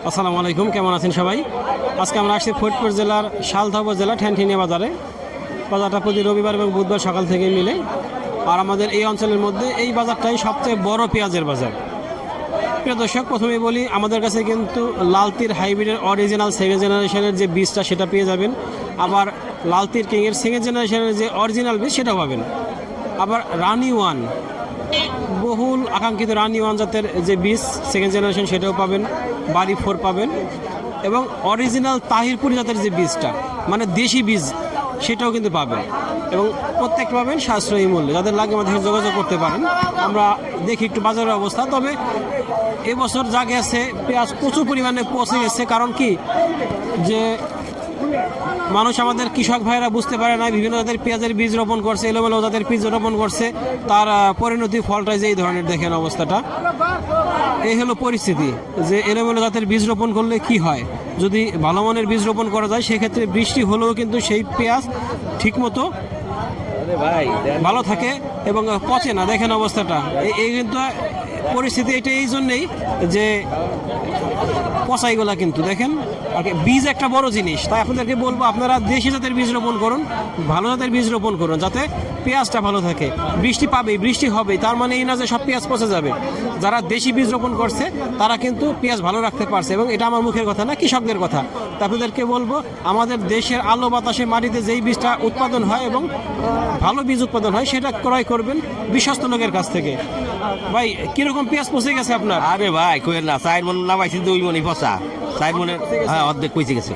আসসালামু আলাইকুম, কেমন আছেন সবাই? আজকে আমরা আসছি ফরিদপুর জেলার সালথা উপজেলা ঠ্যানঠিনিয়া বাজারে। বাজারটা প্রতি রবিবার এবং বুধবার সকাল থেকে মিলে। আর আমাদের এই অঞ্চলের মধ্যে এই বাজারটাই সবচেয়ে বড় পেঁয়াজের বাজার। প্রিয় দর্শক, প্রথমেই বলি, আমাদের কাছে কিন্তু লালতির হাইব্রিডের অরিজিনাল সেকেন্ড জেনারেশনের যে বীজটা সেটা পেয়ে যাবেন। আবার লালতির কিংয়ের সেকেন্ড জেনারেশনের যে অরিজিনাল বীজ সেটাও পাবেন। আবার রানি ওয়ান, বহুল আকাঙ্ক্ষিত রানি ওয়ান জাতের যে বীজ সেকেন্ড জেনারেশন সেটাও পাবেন। বাড়ি 4 পাবেন এবং অরিজিনাল তাহিরপুরি জাতের যে বীজটা মানে দেশি বীজ সেটাও কিন্তু পাবেন এবং প্রত্যেকটা পাবেন সাশ্রয়ী মূল্যে। যাদের লাগে আমাদের সাথে যোগাযোগ করতে পারেন। আমরা দেখি একটু বাজারের অবস্থা। তবে এবছর যা গেছে পেঁয়াজ প্রচুর পরিমাণে পচে গেছে। কারণ কি, যে মানুষ আমাদের কৃষক ভাইরা বুঝতে পারে না, বিভিন্ন জাতের পেঁয়াজের বীজ রোপণ করছে, এলোমেলো জাতের বীজ রোপণ করছে, তার পরিণতি ফলটাই যে এই ধরনের দেখেন অবস্থাটা। এই হলো পরিস্থিতি যে এলোমেলো জাতের বীজ রোপণ করলে কি হয়। যদি ভালো মানের বীজ রোপণ করা যায় সেক্ষেত্রে বৃষ্টি হলেও কিন্তু সেই পেঁয়াজ ঠিকমতো ভালো থাকে এবং পচে না। দেখেন অবস্থাটা, এই কিন্তু পরিস্থিতি এটা এই জন্যেই যে পচাইগুলা কিন্তু দেখেন। আর বীজ একটা বড় জিনিস, তাই আপনাদেরকে বলবো আপনারা দেশি জাতের বীজ রোপণ করুন, ভালো জাতের বীজ রোপণ করুন, যাতে পেঁয়াজটা ভালো থাকে। বৃষ্টি পাবেই, বৃষ্টি হবেই, তার মানে এই না যে সব পেঁয়াজ পচে যাবে। যারা দেশি বীজ রোপণ করছে তারা কিন্তু পেঁয়াজ ভালো রাখতে পারছে এবং এটা আমার মুখের কথা না, কৃষকদের কথা। তা আপনাদেরকে বলবো আমাদের দেশের আলো বাতাসে মাটিতে যেই বীজটা উৎপাদন হয় এবং ভালো বীজ উৎপাদন হয় সেটা ক্রয় করবেন বিশ্বস্ত লোকের কাছ থেকে। ভাই, কিরকম পেঁয়াজ পচে গেছে আপনার? আরে ভাই কইেন না, 4 মন নামাইছি 2 মনই পচা। 4 মনে হ্যাঁ অর্ধেক পচে গেছে।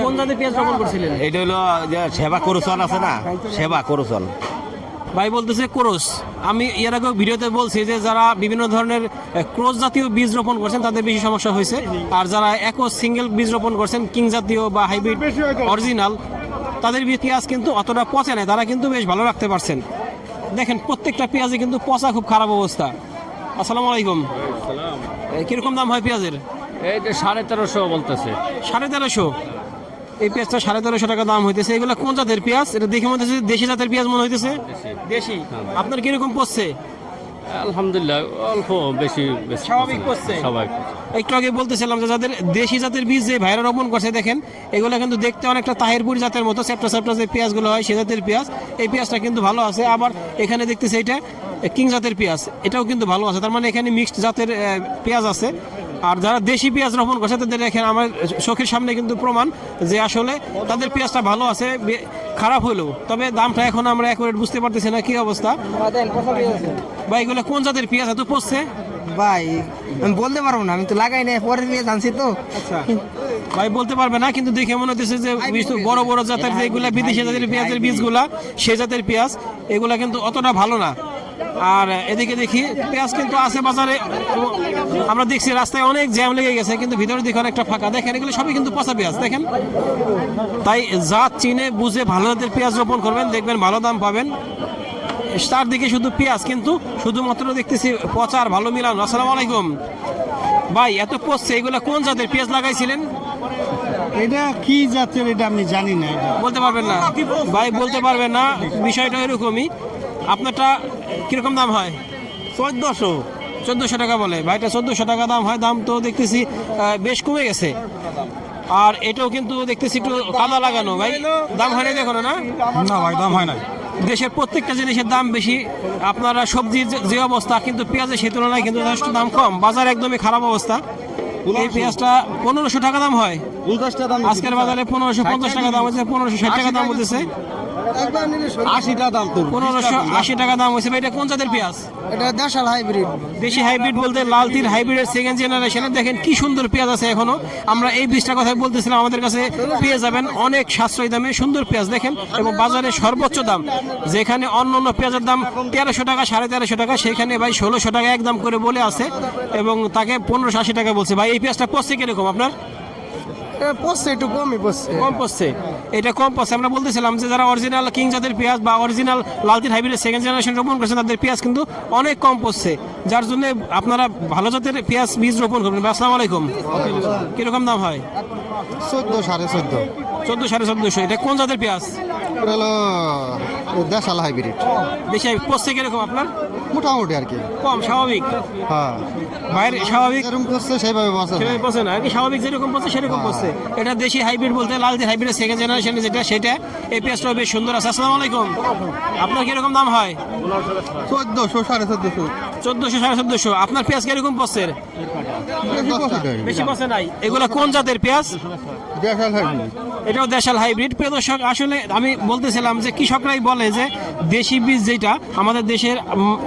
কোন জাতের পেঁয়াজ রোপণ করছিলেন? এটা হলো যে সেবা করুচন আছে না, সেবা করুচন। ভাই বলতেছে ক্রস। আমি এর আগেও ভিডিওতে বলছি যে যারা বিভিন্ন ধরনের ক্রস জাতীয় বীজ রোপণ করছেন তাদের বেশি সমস্যা হয়েছে। আর যারা সিঙ্গেল বীজ রোপণ করছেন কিং জাতীয় বা হাইব্রিড অরিজিনাল, তাদের পেঁয়াজ কিন্তু অতটা পচে নাই, তারা কিন্তু বেশ ভালো রাখতে পারছেন। দেখেন প্রত্যেকটা পেঁয়াজে কিন্তু পচা খুব খারাপ অবস্থা। আসসালামু আলাইকুম, কিরকম দাম হয় পেঁয়াজের? এই যে 1350 বলতেছে। 1350? এই পেঁয়াজটা 1350 টাকা দাম হইতেছে। এগুলো কোন জাতের পেঁয়াজ? এটা দেখে মনে হচ্ছে দেশি জাতের পেঁয়াজ মনে হইতেছে। দেশি? আপনার কিরকম পড়ছে? আলহামদুলিল্লাহ অল্প বেশি স্বাভাবিক পড়ছে? স্বাভাবিক। একটু আগে বলতেছিলাম যে যাদের দেশি জাতের বীজ যে ভাইরা রোপণ করছে, দেখেন এগুলো কিন্তু দেখতে অনেকটা তাহিরপুরি জাতের মতো, চ্যাপটা চ্যাপটা যে পেঁয়াজগুলো হয় সে জাতের পেঁয়াজ। এই পেঁয়াজটা কিন্তু ভালো আছে। আবার এখানে দেখতেছি এটা কিং জাতের পেঁয়াজ, এটাও কিন্তু ভালো আছে। তার মানে এখানে মিক্সড জাতের পেঁয়াজ আছে। আর যারা দেশি পেঁয়াজ রোপণ করছে তাদের দেখেন আমার চোখের সামনে কিন্তু প্রমাণ যে আসলে তাদের পেঁয়াজটা ভালো আছে, খারাপ হলেও। তবে দামটা এখন আমরা অ্যাকুরেট বুঝতে পারতেছি না কি অবস্থা। ভাই এগুলো কোন জাতের পেঁয়াজ এত পড়ছে? ভাই আমি বলতে পারবো না, আমি তো লাগাই নাই, পরে নিয়ে জানছি তো। আচ্ছা ভাই বলতে পারবে না, কিন্তু দেখে মনে হচ্ছে যে বড় বড় জাতের যেগুলা বিদেশি জাতের পেঁয়াজের বীজগুলা সে জাতের পেঁয়াজ, এগুলা কিন্তু অতটা ভালো না। আর এদিকে দেখি পেঁয়াজ কিন্তু আছে বাজারে, আমরা দেখছি রাস্তায় অনেক জ্যাম লেগে গেছে, কিন্তু ভিতরে দেখে অনেকটা ফাঁকা। দেখেন এগুলো সবই কিন্তু পচা পেঁয়াজ দেখেন। তাই জাত চিনে বুঝে ভালো জাতের পেঁয়াজ রোপণ করবেন, দেখবেন ভালো দাম পাবেন। তার দিকে শুধু পেঁয়াজ কিন্তু শুধুমাত্র দেখতেছি পচা আর ভালো মিলানো। আসসালামু আলাইকুম ভাই, এত পচছে, এগুলো কোন জাতের পেঁয়াজ লাগাইছিলেন? এটা কি জাতের এটা আমি জানি না। এটা বলতে পারবেন না ভাই? বলতে পারবেন না, বিষয়টা এরকমই। আপনারটা কিরকম দাম হয়? 1400 টাকা বলে ভাইটা। 1400 টাকা দাম হয়। দাম তো দেখতেছি বেশ কমে গেছে। আর এটাও কিন্তু দেখতেছি একটু কাদা লাগানো। ভাই দাম হয় না দেখো না? না ভাই, দাম হয় না। দেশের প্রত্যেকটা জিনিসের দাম বেশি। আপনারা সবজির যে অবস্থা, কিন্তু পেঁয়াজের সেই তুলনায় কিন্তু যথেষ্ট দাম কম। বাজার একদমই খারাপ অবস্থা। এই পেঁয়াজটা 1500 টাকা দাম হয় 50 টাকা দাম। আজকের বাজারে 1550 টাকা দাম হয়েছে, 1560 টাকা দাম বলতেছে। 80 টাকা দাম তো। 1580 টাকা দাম হয়েছে। এটা কোন জাতের পেঁয়াজ? এটা দেশাল হাইব্রিড। দেশি হাইব্রিড বলতে লালতির হাইব্রিডের সেকেন্ড জেনারেশনে। দেখেন কি সুন্দর পেঁয়াজ আছে এখনো। আমরা এই বীজটার কথা বলতেছিলাম, আমাদের কাছে পেয়ে যাবেন অনেক সাশ্রয়ী দামে সুন্দর পেঁয়াজ দেখেন। এবং বাজারে সর্বোচ্চ দাম, যেখানে অন্য অন্য পেঁয়াজের দাম 1300 টাকা 1350 টাকা, সেখানে ভাই 1600 টাকা একদম করে বলে আছে এবং তাকে 1580 টাকা বলছে। ভাই এই পেঁয়াজটা পড়ছে কিরকম আপনার? পড়ছে একটু কমই পড়ছে। কম পড়ছে, এটা কম পড়ছে। আমরা বলতেছিলাম যে যারা অরিজিনাল কিং জাতের পেঁয়াজ বা অরিজিনাল লালতির হাইব্রিডের সেকেন্ড জেনারেশন রোপণ করছেন তাদের পেঁয়াজ কিন্তু অনেক কম পড়ছে, যার জন্য আপনারা ভালো জাতের পেঁয়াজ বীজ রোপণ করবেন। আসসালামু আলাইকুম, কিরকম দাম হয়? 14 14.5 14 1450। এটা কোন জাতের পেঁয়াজ? হলো দেশাল হাইব্রিড। বেশি পড়ছে কিরকম আপনার? মোটামুটি আর কি, কম স্বাভাবিক। হ্যাঁ। ভাইয়ের স্বাভাবিক যেরকম করছে সেইভাবে বসে সেভাবে পচে না আর কি, স্বাভাবিক যেরকম পচে সেরকম পচছে। এটা দেশি হাইব্রিড বলতে লালচি হাইব্রিডের সেকেন্ড জেনারেশন যেটা, সেটা এই পেঁয়াজটাও বেশ সুন্দর আছে। আসসালামু আলাইকুম, আপনার কিরকম দাম হয়? 1400 1450 1400 1450। আপনার পেঁয়াজ কিরকম পচছে? বেশি পচে নাই। এগুলো কোন জাতের পেঁয়াজ? এটাও দেশাল হাইব্রিড। প্রিয় দর্শক, আসলে আমি বলতেছিলাম যে কৃষকরাই বলে যে দেশি বীজ যেটা আমাদের দেশের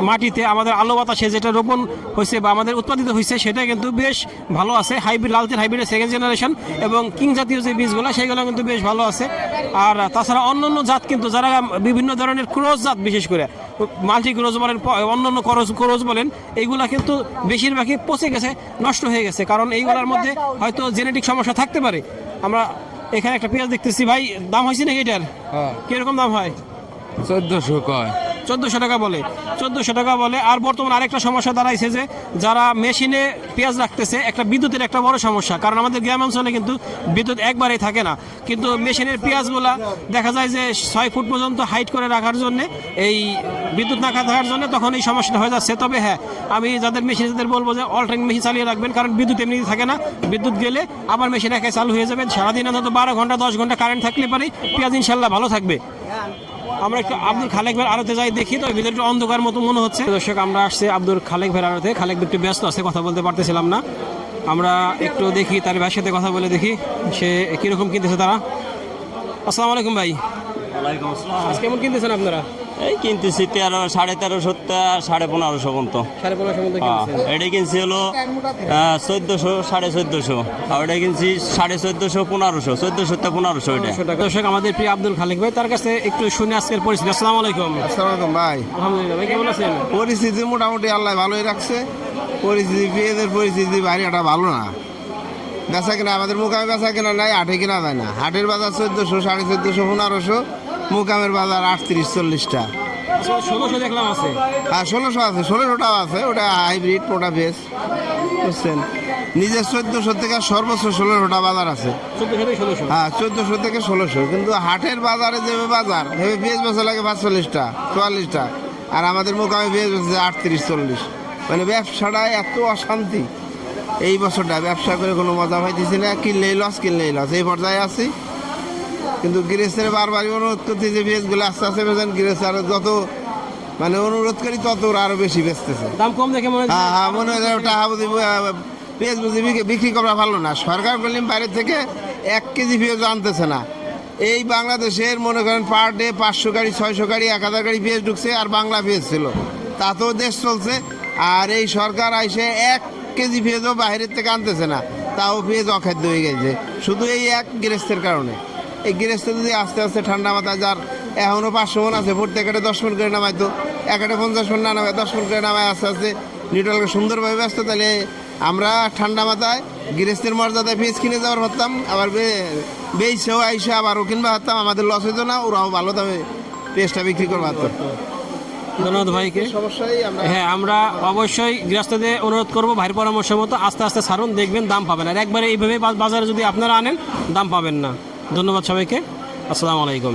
মাটিতে আমাদের আলো বাতাসে যেটা রোপণ হয়েছে বা আমাদের উৎপাদিত হয়েছে সেটা কিন্তু বেশ ভালো আছে। হাইব্রিড লালচের হাইব্রিডের সেকেন্ড জেনারেশন এবং কিং জাতীয় যে বীজগুলো সেগুলো কিন্তু বেশ ভালো আছে। আর তাছাড়া অন্যান্য জাত কিন্তু যারা বিভিন্ন ধরনের ক্রস জাত, বিশেষ করে মাল্টি ক্রস বলেন, অন্যান্য ক্রস বলেন, এইগুলা কিন্তু বেশিরভাগই পচে গেছে, নষ্ট হয়ে গেছে। কারণ এইগুলোর মধ্যে হয়তো জেনেটিক সমস্যা থাকতে পারে। আমরা এখানে একটা পেঁয়াজ দেখতেছি ভাই, দাম হয়েছে নাকি এটার? কিরকম দাম হয়? 1400 কয়। 1400 টাকা বলে, 1400 টাকা বলে। আর বর্তমানে আরেকটা সমস্যা দাঁড়াইছে যে যারা মেশিনে পেঁয়াজ রাখতেছে, একটা বিদ্যুতের একটা বড় সমস্যা। কারণ আমাদের গ্রাম অঞ্চলে কিন্তু বিদ্যুৎ একবারেই থাকে না, কিন্তু মেশিনের পেঁয়াজগুলা দেখা যায় যে 6 ফুট পর্যন্ত হাইট করে রাখার জন্য, এই বিদ্যুৎ না থাকার জন্য তখন এই সমস্যাটা হয়ে যাচ্ছে। তবে হ্যাঁ, আমি যাদের মেশিন তাদের বলবো যে অল টাইম মেশিন চালিয়ে রাখবেন, কারণ বিদ্যুৎ এমনি থাকে না, বিদ্যুৎ গেলে আবার মেশিন একাই চালু হয়ে যাবে। সারাদিন অন্তত 12 ঘন্টা 10 ঘন্টা কারেন্ট থাকলে পারে পেঁয়াজ ইনশাল্লাহ ভালো থাকবে। আমরা একটু আব্দুল খালেক ভাইয়ের আড়তে যাই, দেখি তো ভিতরে অন্ধকার মতো মনে হচ্ছে। দর্শক, আমরা আসছি আব্দুল খালেক ভাইয়ের আড়তে। খালেক একটু ব্যস্ত আছে, কথা বলতে পারতেছিলাম না। আমরা একটু দেখি তার ভাইয়ের সাথে কথা বলে দেখি সে কিরকম কিনতেছে তারা। আসসালামু আলাইকুম ভাই। ওয়ালাইকুম আসসালাম। আজ কেমন কিনতেছেন আপনারা? এই কিনতেছি 1300 1550 1550 পর্যন্ত। 1550 মতো কিনতেছেন। এটা কিনছি হলো 1400 1450, আর এটা কিনছি 1450 1500 1400 তে 1500 এটা। 1500 টাকা। দর্শক, আমাদের প্রিয় আব্দুল খালেক ভাই, তার কাছে একটু শুনে আজকের পরিস্থিতি। আসসালামু আলাইকুম। আসসালামাইকুম ভাই। আলহামদুলিল্লাহ, ভাই কেমন আছেন? পরিস্থিতি মোটামুটি আল্লাহ ভালোই রাখছে। পেঁয়াজের পরিস্থিতি বাইরে একটা ভালো না। বেচা কিনা আমাদের মুকামে বেচা কিনা নাই, হাটে কিনা যায় না। হাটের বাজার 1400 1450 1500, মুকামের বাজার 38 40টা। 1600 দেখলাম আছে। আর 1600 আছে, 1600টাও আছে, ওটা হাইব্রিড, ওটা বেশ বুঝছেন। নিজের 1400 থেকে সর্বোচ্চ 1600টা বাজার আছে। 1400 হ্যাঁ, 1400 থেকে 1600। কিন্তু হাটের বাজারে যে বাজার ভেবে পেঁয়াজ বেচা লাগে 45টা 44টা, আর আমাদের মোকামে পেঁয়াজ বেচছে 38 40। মানে ব্যবসাটা এত অশান্তি এই বছরটা, ব্যবসা করে কোনো মজা পাইতেছি না। কিনলেই লস এই পর্যায়ে আছি। কিন্তু গৃহস্থের বারবারই অনুরোধ করতে যে পেঁয়াজগুলো আস্তে আস্তে বেচেন। গৃহস্থ আরো যত মানে অনুরোধ করি তত ওরা আরো বেশি বেচতেছে। দাম কম দেখে মনে হয়। হ্যাঁ, মনে হয় টাকা বুঝি পেঁয়াজ বুঝি বিক্রি করা ভালো না। সরকার করলেন বাইরে থেকে 1 কেজি পেঁয়াজ আনতেছে না। এই বাংলাদেশের মনে করেন পার ডে 500 গাড়ি 600 গাড়ি 1000 গাড়ি পেঁয়াজ ঢুকছে, আর বাংলা পেঁয়াজ ছিল, তাতেও দেশ চলছে। আর এই সরকার আইসে 1 কেজি পেঁয়াজও বাইরের থেকে আনতেছে না, তাও পেঁয়াজ অখাদ্য হয়ে গেছে শুধু এই এক গৃহস্থের কারণে। এই গৃহস্থ যদি আস্তে আস্তে ঠান্ডা মাথায়, যার এখনও 500 মন আছে, প্রত্যেকটা 10 মন করে নামাইতো, একটা 50 মন না নামায় 10 মন করে নামায় আস্তে আস্তে নিউট্রালকে সুন্দরভাবে ব্যস্ত। তাহলে আমরা ঠান্ডা মাথায় গৃহস্থের মর্যাদায় পেঁয়াজ কিনে যাওয়ার পারতাম, আবার বেইছেও আইসে আবারও কিনবা পারতাম। আমাদের লস হইতো না, ওরাও ভালো দামে পেঁয়াজটা বিক্রি করতে পারতো। ধন্যবাদ ভাইকে। সমস্যাই আমরা হ্যাঁ, আমরা অবশ্যই গৃহস্থদের অনুরোধ করবো ভাইয়ের পরামর্শ মতো আস্তে আস্তে ছাড়ুন, দেখবেন দাম পাবেন। আর একবারে এইভাবে বাজারে যদি আপনারা আনেন দাম পাবেন না। ধন্যবাদ সবাইকে। আসসালামু আলাইকুম।